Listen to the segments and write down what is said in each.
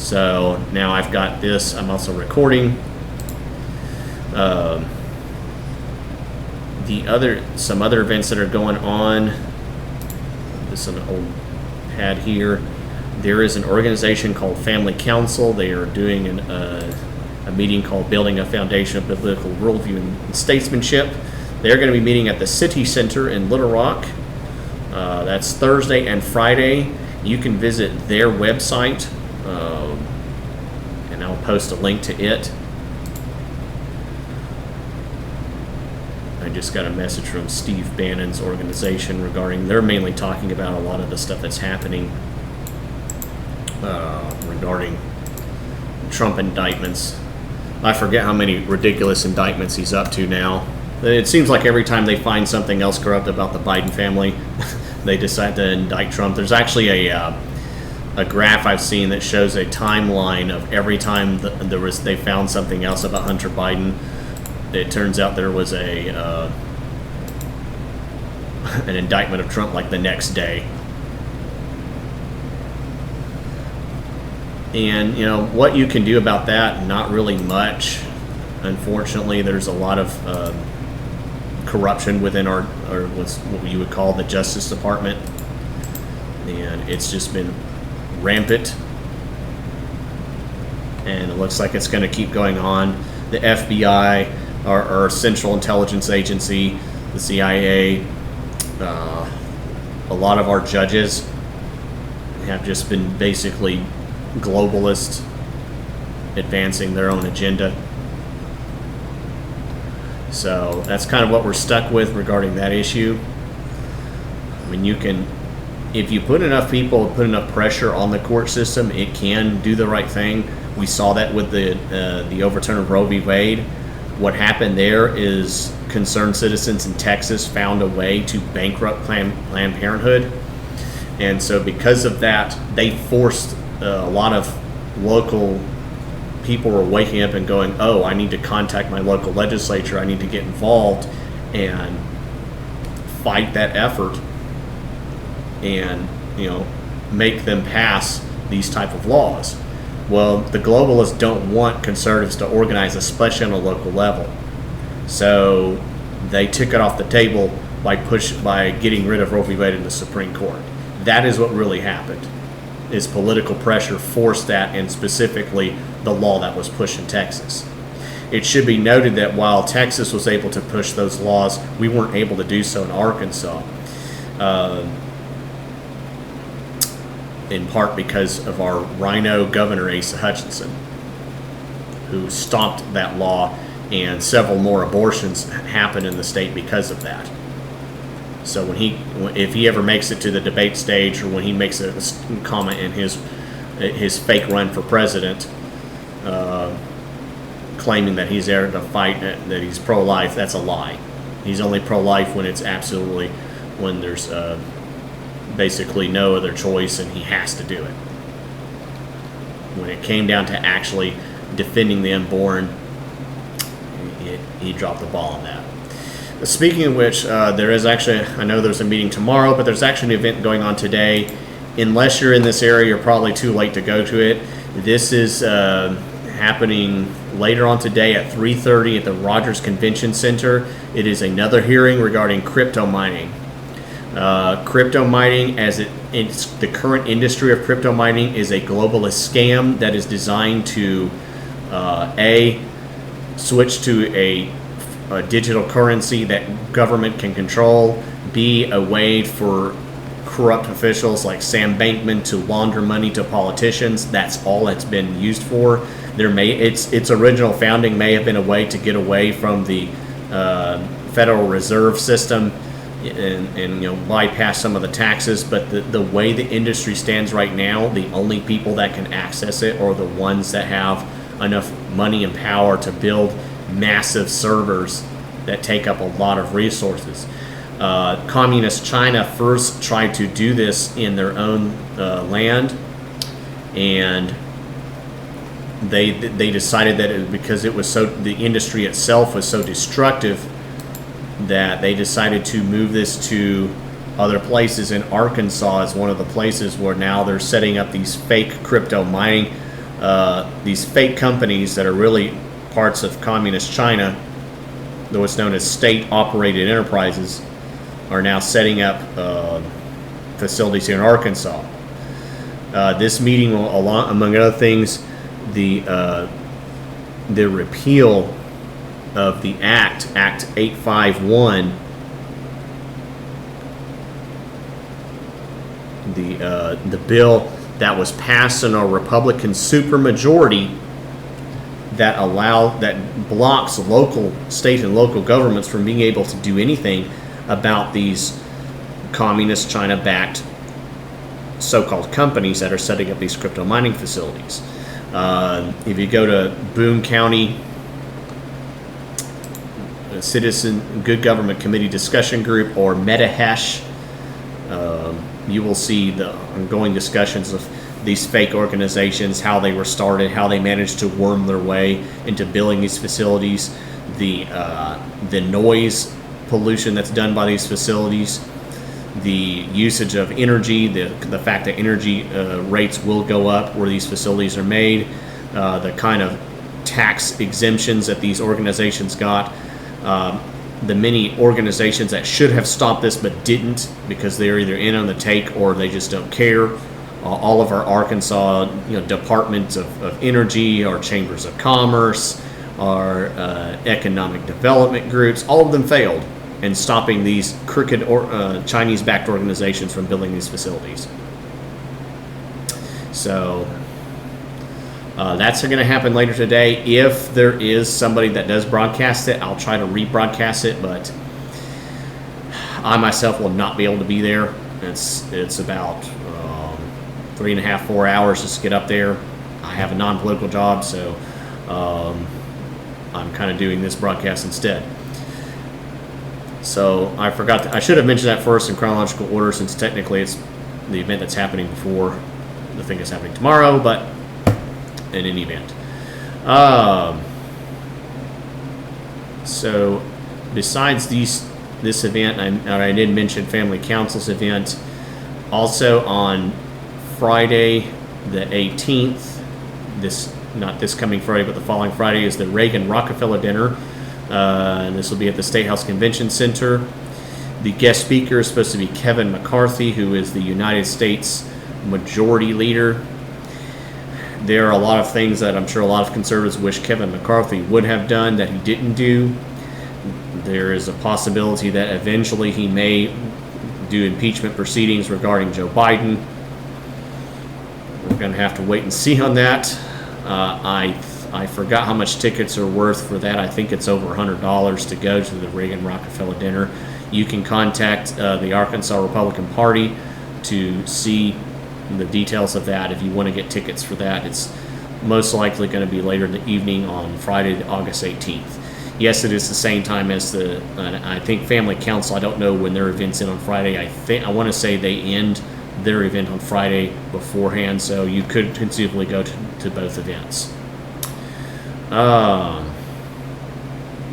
So now I've got this. I'm also recording. Some other events that are going on. This is an old pad here. There is an organization called Family Council. They are doing a meeting called Building a Foundation of Biblical Worldview and Statesmanship. They're going to be meeting at the City Center in Little Rock. That's Thursday and Friday. You can visit their website, and I'll post a link to it. I just got a message from Steve Bannon's organization regarding, they're mainly talking about a lot of the stuff that's happening regarding Trump indictments. I forget how many ridiculous indictments he's up to now. It seems like every time they find something else corrupt about the Biden family, they decide to indict Trump. There's actually a graph I've seen that shows a timeline of every time they found something else about Hunter Biden. It turns out there was an indictment of Trump like the next day. And what you can do about that, not really much. Unfortunately, there's a lot of corruption within our, or what you would call the Justice Department, and it's just been rampant, and it looks like it's going to keep going on. The FBI, our Central Intelligence Agency, the CIA, a lot of our judges have just been basically globalists, advancing their own agenda. So that's kind of what we're stuck with regarding that issue. I mean, if you put enough people, put enough pressure on the court system, it can do the right thing. We saw that with the overturn of Roe v. Wade. What happened there is concerned citizens in Texas found a way to bankrupt Planned Parenthood. And so because of that, they forced a lot of local people were waking up and going, oh, I need to contact my local legislature. I need to get involved and fight that effort and, make them pass these type of laws. Well, the globalists don't want conservatives to organize, especially on a local level. So they took it off the table by getting rid of Roe v. Wade in the Supreme Court. That is what really happened. Is political pressure forced that, and specifically the law that was pushed in Texas. It should be noted that while Texas was able to push those laws, we weren't able to do so in Arkansas, in part because of our rhino governor, Asa Hutchinson, who stopped that law, and several more abortions happened in the state because of that. So if he ever makes it to the debate stage, or when he makes a comment in his fake run for president, claiming that he's there to fight, that he's pro-life, that's a lie. He's only pro-life when there's basically no other choice and he has to do it. When it came down to actually defending the unborn, he dropped the ball on that. Speaking of which, there is actually, I know there's a meeting tomorrow, but there's actually an event going on today. Unless you're in this area, you're probably too late to go to it. This is happening later on today at 3:30 at the Rogers Convention Center. It is another hearing regarding crypto mining. Crypto mining, it's the current industry of crypto mining, is a globalist scam that is designed to switch to a digital currency that government can control, B, a way for corrupt officials like Sam Bankman to launder money to politicians. That's all it's been used for. Its original founding may have been a way to get away from the Federal Reserve System and bypass some of the taxes, but the way the industry stands right now, the only people that can access it are the ones that have enough money and power to build massive servers that take up a lot of resources. Communist China first tried to do this in their own land, and they decided that because the industry itself was so destructive, that they decided to move this to other places. In Arkansas is one of the places where now they're setting up these fake crypto mining these fake companies that are really parts of communist China, what's known as state-operated enterprises, are now setting up facilities here in Arkansas. This meeting will, among other things, the repeal of the Act 851, the bill that was passed in a Republican supermajority that blocks state and local governments from being able to do anything about these communist China-backed so-called companies that are setting up these crypto mining facilities. If you go to Boone County Citizen Good Government Committee Discussion Group or MetaHash, you will see the ongoing discussions of these fake organizations, how they were started, how they managed to worm their way into building these facilities, the noise pollution that's done by these facilities, the usage of energy, the fact that energy rates will go up where these facilities are made, the kind of tax exemptions that these organizations got, the many organizations that should have stopped this but didn't because they're either in on the take or they just don't care. All of our Arkansas, departments of energy, our chambers of commerce, our economic development groups, all of them failed in stopping these crooked Chinese-backed organizations from building these facilities. So that's going to happen later today. If there is somebody that does broadcast it, I'll try to rebroadcast it, but I myself will not be able to be there. It's about 3.5, 4 hours just to get up there. I have a non-political job, so I'm kind of doing this broadcast instead. So I should have mentioned that first in chronological order, since technically it's the event that's happening before the thing is happening tomorrow, but in any event. So besides this event, I did mention Family Council's event. Also on Friday the 18th, not this coming Friday, but the following Friday, is the Reagan Rockefeller Dinner. And this will be at the State House Convention Center. The guest speaker is supposed to be Kevin McCarthy, who is the United States Majority Leader. There are a lot of things that I'm sure a lot of conservatives wish Kevin McCarthy would have done that he didn't do. There is a possibility that eventually he may do impeachment proceedings regarding Joe Biden. We're going to have to wait and see on that. I forgot how much tickets are worth for that. I think it's over $100 to go to the Reagan Rockefeller Dinner. You can contact the Arkansas Republican Party to see the details of that if you want to get tickets for that. It's most likely going to be later in the evening on Friday, August 18th. Yes, it is the same time as I think Family Council. I don't know when their event's in on Friday. I want to say they end their event on Friday beforehand, so you could conceivably go to both events.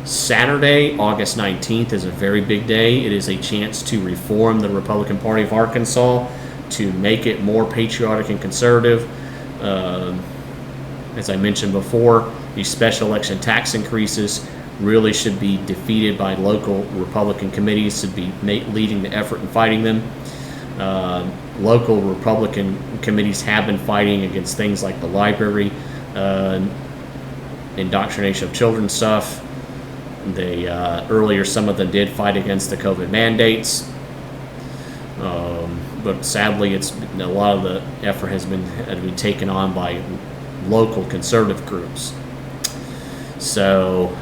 Saturday, August 19th is a very big day. It is a chance to reform the Republican Party of Arkansas, to make it more patriotic and conservative. As I mentioned before, these special election tax increases really should be defeated by local Republican committees to be leading the effort in fighting them. Local Republican committees have been fighting against things like the library, indoctrination of children stuff. They earlier, some of them did fight against the COVID mandates, but sadly, a lot of the effort has been taken on by local conservative groups. So,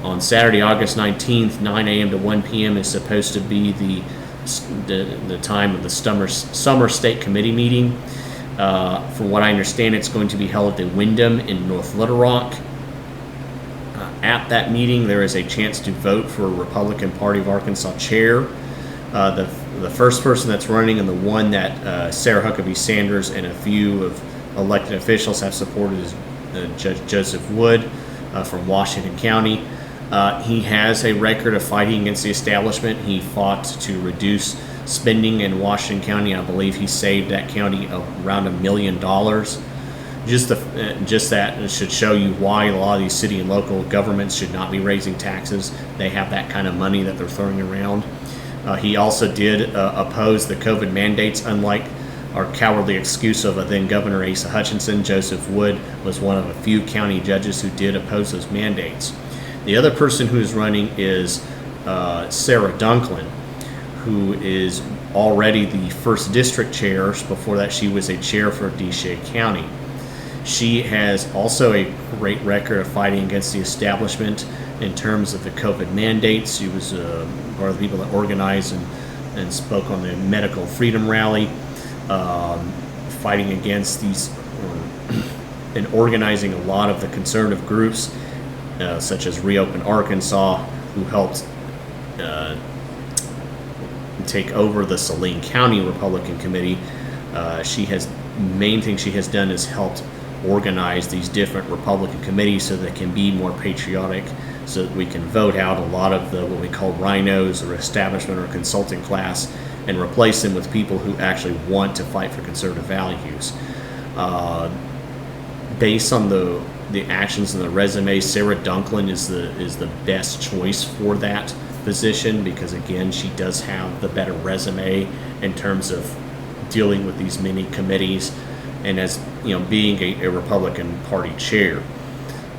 on Saturday, August 19th, 9 a.m. to 1 p.m. is supposed to be the time of the summer state committee meeting. From what I understand, it's going to be held at the Wyndham in North Little Rock. At that meeting, there is a chance to vote for a Republican Party of Arkansas chair. The first person that's running, and the one that Sarah Huckabee Sanders and a few of elected officials have supported, is Judge Joseph Wood from Washington County. He has a record of fighting against the establishment. He fought to reduce spending in Washington County. I believe he saved that county around $1 million just that should show you why a lot of these city and local governments should not be raising taxes. They have that kind of money that they're throwing around. He also did oppose the COVID mandates, unlike our cowardly excuse of a then Governor Asa Hutchinson. Joseph Wood was one of a few county judges who did oppose those mandates. The other person who is running is Sarah Dunklin, who is already the 1st District chair. Before that, she was a chair for Desha County. She has also a great record of fighting against the establishment in terms of the COVID mandates. She was one of the people that organized and spoke on the Medical Freedom Rally, fighting against these and organizing a lot of the conservative groups, such as Reopen Arkansas, who helped take over the Saline County Republican Committee. Main thing she has done is helped organize these different Republican committees so they can be more patriotic, so that we can vote out a lot of the what we call rhinos or establishment or consulting class and replace them with people who actually want to fight for conservative values. Based on the actions and the resume, Sarah Dunklin is the best choice for that position, because again, she does have the better resume in terms of dealing with these many committees, and as being a Republican Party chair.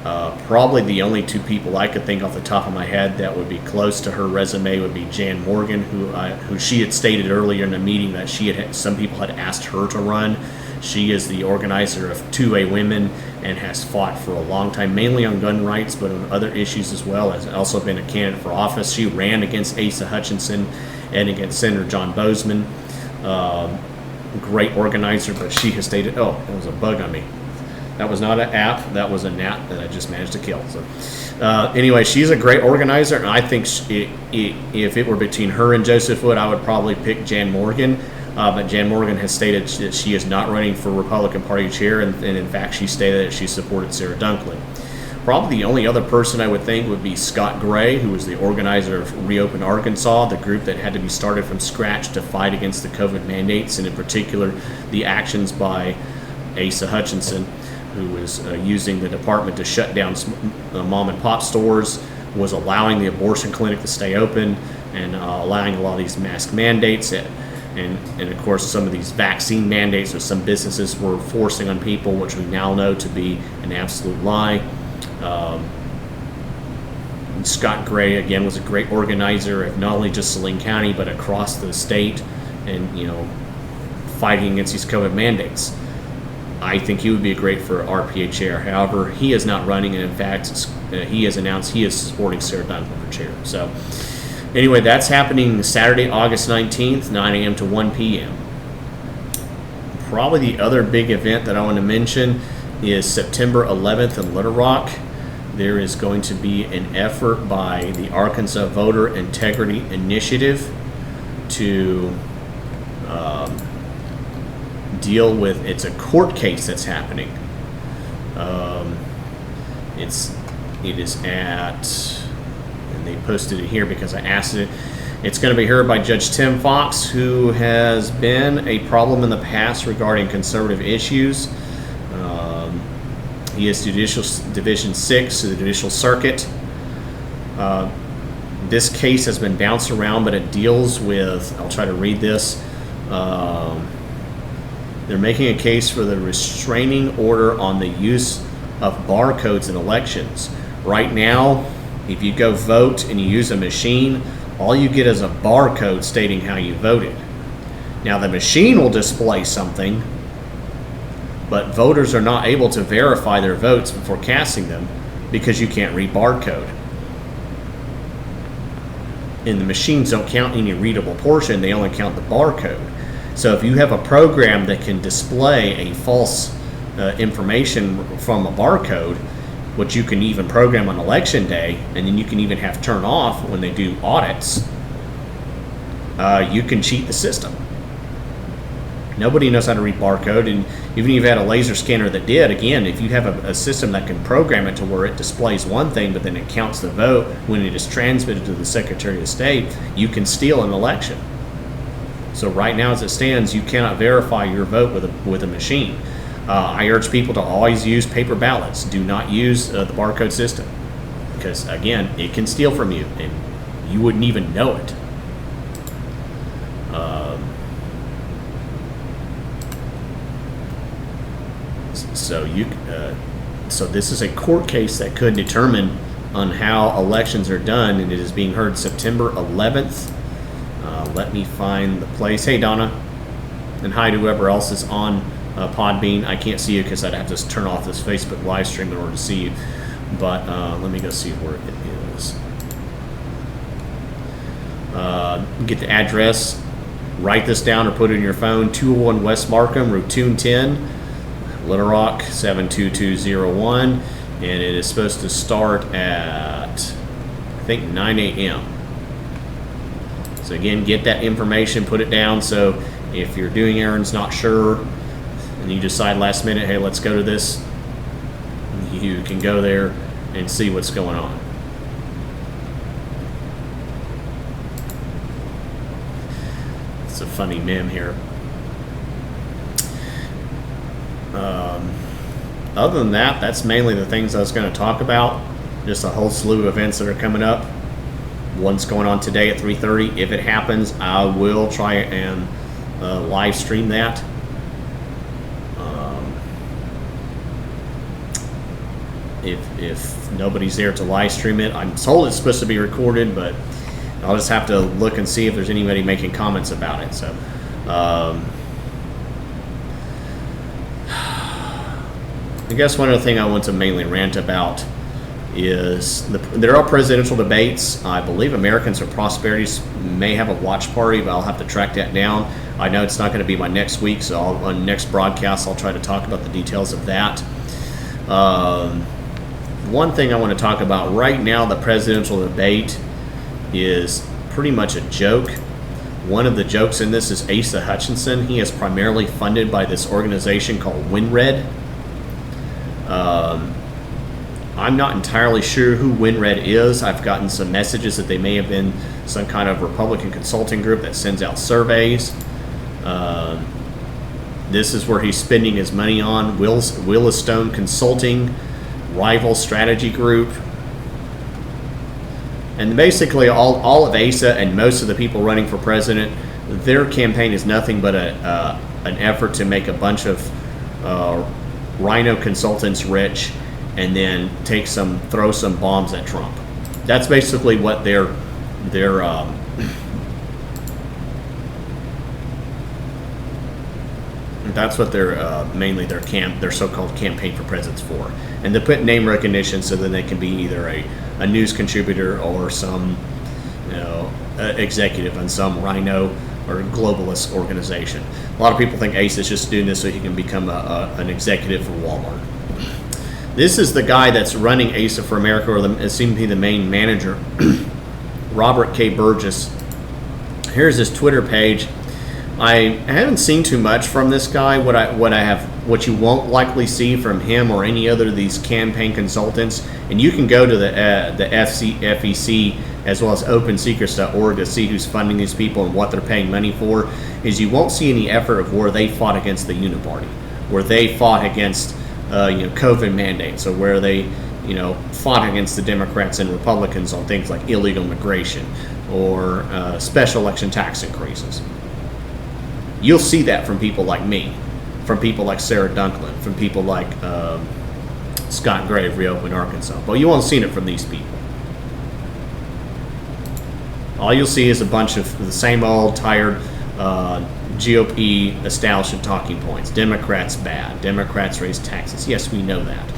Probably the only two people I could think off the top of my head that would be close to her resume would be Jan Morgan, who she had stated earlier in the meeting that some people had asked her to run. She is the organizer of 2A Women and has fought for a long time, mainly on gun rights, but on other issues as well. Has also been a candidate for office. She ran against Asa Hutchinson and against Senator John Bozeman. Great organizer, but she has stated, there was a bug on me. That was not an app, that was a gnat that I just managed to kill. So, anyway, she's a great organizer, and I think if it were between her and Joseph Wood, I would probably pick Jan Morgan. But Jan Morgan has stated that she is not running for Republican Party chair, and in fact, she stated that she supported Sarah Dunklin. Probably the only other person I would think would be Scott Gray, who was the organizer of Reopen Arkansas, the group that had to be started from scratch to fight against the COVID mandates, and in particular, the actions by Asa Hutchinson, who was using the department to shut down mom and pop stores, was allowing the abortion clinic to stay open, and allowing a lot of these mask mandates. And of course, some of these vaccine mandates that some businesses were forcing on people, which we now know to be an absolute lie. Scott Gray, again, was a great organizer of not only just Saline County, but across the state, and fighting against these COVID mandates. I think he would be great for RPA chair. However, he is not running, and in fact, he has announced he is supporting Sarah Dunklin for chair. So anyway, that's happening Saturday, August 19th, 9 a.m. to 1 p.m. Probably the other big event that I want to mention is September 11th in Little Rock. There is going to be an effort by the Arkansas Voter Integrity Initiative to deal with, it's a court case that's happening. It is at, and they posted it here because I asked it. It's going to be heard by Judge Tim Fox, who has been a problem in the past regarding conservative issues. He is Judicial Division 6 of the Judicial Circuit. This case has been bounced around, but it deals with, I'll try to read this. They're making a case for the restraining order on the use of barcodes in elections. Right now, if you go vote and you use a machine, all you get is a barcode stating how you voted. Now, the machine will display something, but voters are not able to verify their votes before casting them because you can't read barcode. And the machines don't count any readable portion, they only count the barcode. So if you have a program that can display a false information from a barcode, which you can even program on election day, and then you can even have turn off when they do audits, you can cheat the system. Nobody knows how to read barcode, and even if you had a laser scanner that did, again, if you have a system that can program it to where it displays one thing, but then it counts the vote when it is transmitted to the Secretary of State, you can steal an election. So right now, as it stands, you cannot verify your vote with a machine. I urge people to always use paper ballots. Do not use the barcode system, because again, it can steal from you and you wouldn't even know it. So this is a court case that could determine on how elections are done, and it is being heard September 11th. Let me find the place. Hey, Donna, and hi to whoever else is on Podbean. I can't see you because I'd have to turn off this Facebook live stream in order to see you. But let me go see where it is. Get the address. Write this down or put it in your phone. 201 West Markham, Route 210, Little Rock 72201. And it is supposed to start at, I think, 9 a.m. So again, get that information, put it down. So if you're doing errands, not sure, and you decide last minute, hey, let's go to this, you can go there and see what's going on. It's a funny meme here. Other than that, that's mainly the things I was going to talk about. Just a whole slew of events that are coming up. One's going on today at 3:30. If it happens, I will try and live stream that. If nobody's there to live stream it, I'm told it's supposed to be recorded, but I'll just have to look and see if there's anybody making comments about it. So, I guess one other thing I want to mainly rant about is there are presidential debates. I believe Americans for Prosperity may have a watch party, but I'll have to track that down. I know it's not going to be my next week, so on next broadcast I'll try to talk about the details of that. One thing I want to talk about right now, the presidential debate is pretty much a joke. One of the jokes in this is Asa Hutchinson. He is primarily funded by this organization called WinRed. I'm not entirely sure who WinRed is. I've gotten some messages that they may have been some kind of Republican consulting group that sends out surveys. This is where he's spending his money on. Willis Stone Consulting, Rival Strategy Group. And basically all of ASA and most of the people running for president, their campaign is nothing but an effort to make a bunch of rhino consultants rich and then throw some bombs at Trump. That's basically what that's what mainly their so-called campaign for president's for. And they put name recognition so that they can be either a news contributor or some executive on some rhino or globalist organization. A lot of people think Ace is just doing this so he can become an executive for Walmart. This is the guy that's running ASA for America, or seems to be the main manager, Robert K. Burgess. Here's his Twitter page. I haven't seen too much from this guy. What you won't likely see from him or any other of these campaign consultants, and you can go to the FEC as well as OpenSecrets.org to see who's funding these people and what they're paying money for, is you won't see any effort of where they fought against the Uniparty, where they fought against COVID mandates, or where they fought against the Democrats and Republicans on things like illegal immigration or special election tax increases. You'll see that from people like me, from people like Sarah Dunklin, from people like Scott Gray of Reopen, Arkansas. But you won't see it from these people. All you'll see is a bunch of the same old tired GOP establishment talking points. Democrats bad. Democrats raise taxes. Yes, we know that.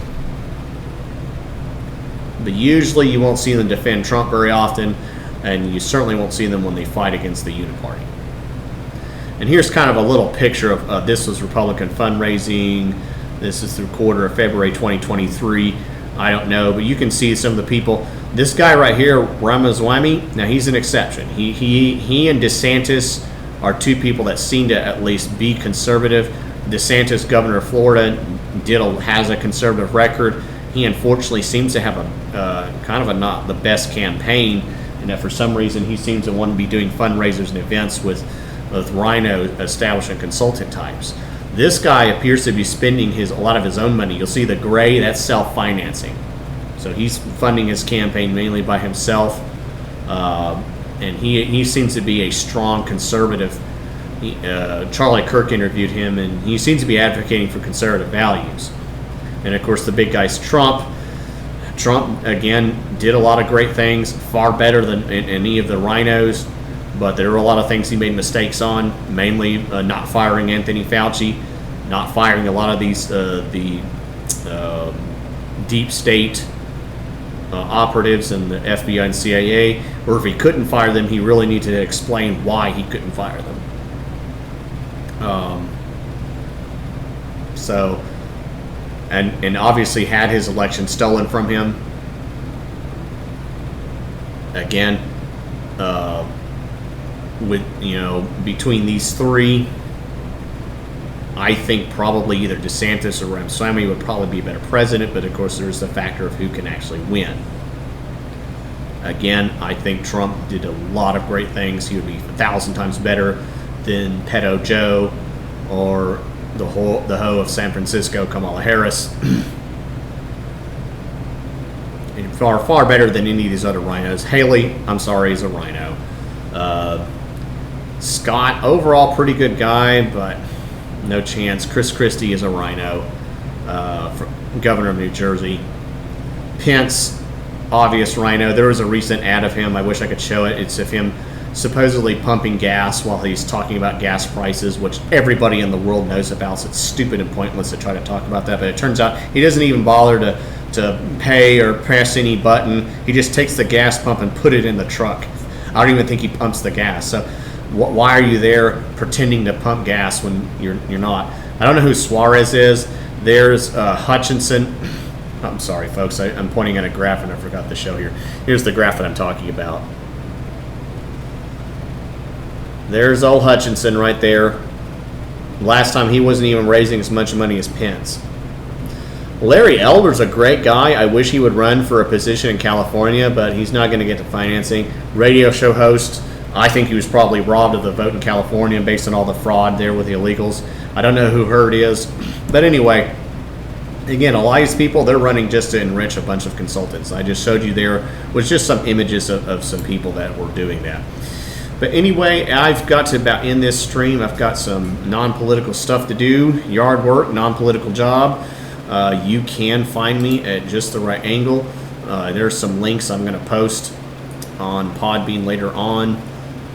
But usually you won't see them defend Trump very often, and you certainly won't see them when they fight against the Uniparty. And here's kind of a little picture of this was Republican fundraising. This is through quarter of February 2023. I don't know, but you can see some of the people. This guy right here, Ramaswamy, now he's an exception. He and DeSantis are two people that seem to at least be conservative. DeSantis, governor of Florida, has a conservative record. He unfortunately seems to have a not the best campaign, and that for some reason he seems to want to be doing fundraisers and events with rhino establishment consultant types. This guy appears to be spending a lot of his own money. You'll see the gray, that's self-financing. So he's funding his campaign mainly by himself, and he seems to be a strong conservative. Charlie Kirk interviewed him, and he seems to be advocating for conservative values. And of course, the big guy's Trump. Trump, again, did a lot of great things, far better than any of the rhinos, but there were a lot of things he made mistakes on, mainly not firing Anthony Fauci, not firing a lot of these the deep state operatives and the FBI and CIA, or if he couldn't fire them, he really needed to explain why he couldn't fire them. And obviously had his election stolen from him. Again, between these three, I think probably either DeSantis or Ramaswamy would probably be a better president, but of course there's the factor of who can actually win. Again, I think Trump did a lot of great things. He would be 1,000 times better than Pedo Joe or the hoe of San Francisco, Kamala Harris. And far better than any of these other rhinos. Haley, I'm sorry, is a rhino. Scott, overall pretty good guy, but no chance. Chris Christie is a rhino, governor of New Jersey. Pence, obvious rhino. There was a recent ad of him. I wish I could show it. It's of him supposedly pumping gas while he's talking about gas prices, which everybody in the world knows about, so it's stupid and pointless to try to talk about that. But it turns out he doesn't even bother to pay or press any button. He just takes the gas pump and put it in the truck. I don't even think he pumps the gas. So why are you there pretending to pump gas when you're not? I don't know who Suarez is. There's Hutchinson. I'm sorry, folks. I'm pointing at a graph and I forgot to show here. Here's the graph that I'm talking about. There's old Hutchinson right there. Last time he wasn't even raising as much money as Pence. Larry Elder's a great guy. I wish he would run for a position in California, but he's not going to get the financing. Radio show host. I think he was probably robbed of the vote in California based on all the fraud there with the illegals. I don't know who Hurd is. But anyway, again, a lot of these people, they're running just to enrich a bunch of consultants. I just showed you there was just some images of some people that were doing that. But anyway, I've got to about end this stream. I've got some non-political stuff to do, yard work, non-political job. You can find me at Just the Right Angle. There's some links I'm going to post on Podbean later on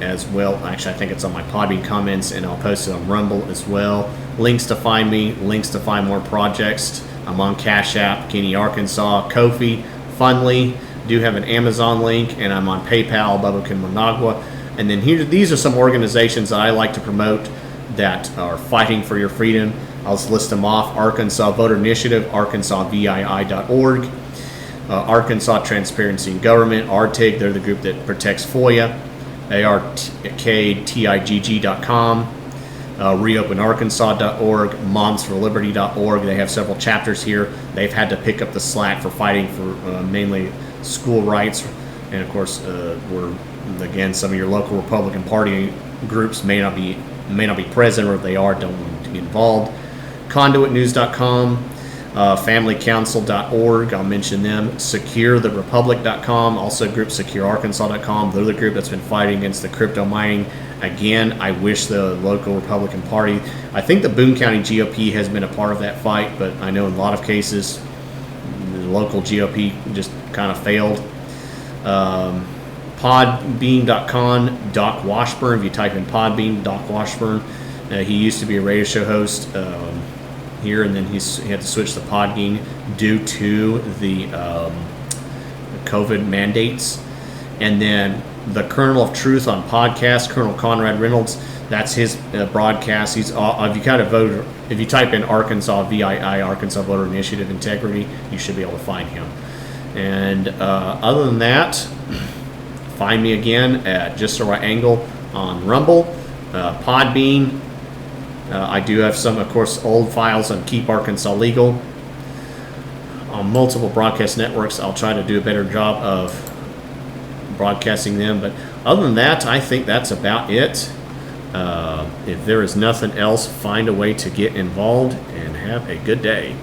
as well. Actually, I think it's on my Podbean comments, and I'll post it on Rumble as well. Links to find me, links to find more projects. I'm on Cash App, Kenny, Arkansas, Ko-fi, Fundly. Do have an Amazon link, and I'm on PayPal, Bubblekin Managua. And then these are some organizations that I like to promote that are fighting for your freedom. I'll just list them off. Arkansas Voter Initiative, arkansasvii.org. Arkansas Transparency in Government, ARTIG, they're the group that protects FOIA. ARKTIGG.com. ReopenArkansas.org, MomsForLiberty.org. They have several chapters here. They've had to pick up the slack for fighting for mainly school rights. And of course, again, some of your local Republican Party groups may not be present, or if they are, don't want to be involved. ConduitNews.com, FamilyCouncil.org, I'll mention them. SecureTheRepublic.com, also group SecureArkansas.com. They're the group that's been fighting against the crypto mining. Again, I wish the local Republican Party, I think the Boone County GOP has been a part of that fight, but I know in a lot of cases the local GOP just kind of failed. Podbean.com, Doc Washburn. If you type in Podbean, Doc Washburn, he used to be a radio show host here, and then he had to switch to Podbean due to the COVID mandates. And then the Kernel of Truth on podcast, Colonel Conrad Reynolds. That's his broadcast. He's if you type in Arkansas VII, Arkansas Voter Initiative Integrity, you should be able to find him. And other than that, find me again at Just the Right Angle on Rumble, Podbean. I do have some, of course, old files on Keep Arkansas Legal. On multiple broadcast networks, I'll try to do a better job of broadcasting them. But other than that, I think that's about it. If there is nothing else, find a way to get involved and have a good day.